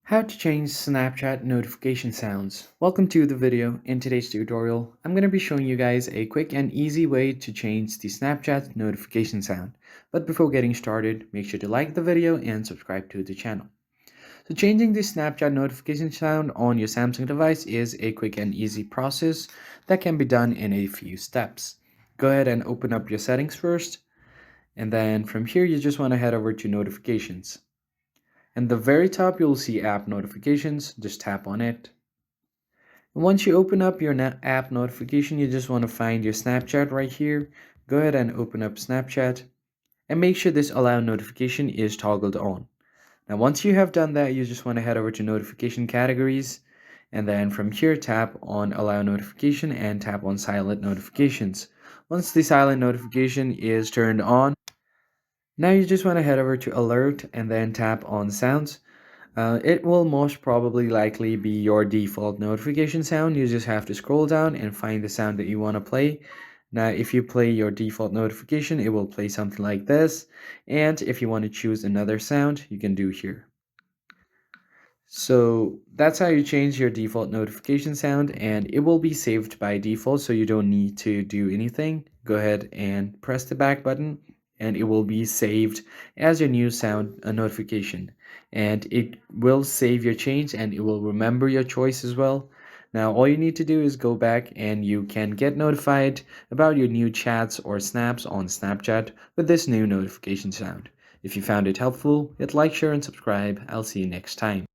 How to change Snapchat notification sounds. Welcome to the video. In today's tutorial, I'm going to be showing you guys a quick and easy way to change the Snapchat notification sound. But before getting started, make sure to like the video and subscribe to the channel. So changing the Snapchat notification sound on your Samsung device is a quick and easy process that can be done in a few steps. Go ahead and open up your settings first, and then from here you just want to head over to notifications. And the very top, you'll see app notifications. Just tap on it. And once you open up your app notification, you just want to find your Snapchat right here. Go ahead and open up Snapchat and make sure this allow notification is toggled on. Now, once you have done that, you just want to head over to notification categories. And then from here, tap on allow notification and tap on silent notifications. Once the silent notification is turned on, now you just want to head over to alert and then tap on sounds. It will most probably likely be your default notification sound. You just have to scroll down and find the sound that you want to play. Now, if you play your default notification, it will play something like this. And if you want to choose another sound, you can do here. So that's how you change your default notification sound, and it will be saved by default, so you don't need to do anything. Go ahead and press the back button, and it will be saved as your new sound notification. And it will save your change, and it will remember your choice as well. Now, all you need to do is go back and you can get notified about your new chats or snaps on Snapchat with this new notification sound. If you found it helpful, hit like, share, and subscribe. I'll see you next time.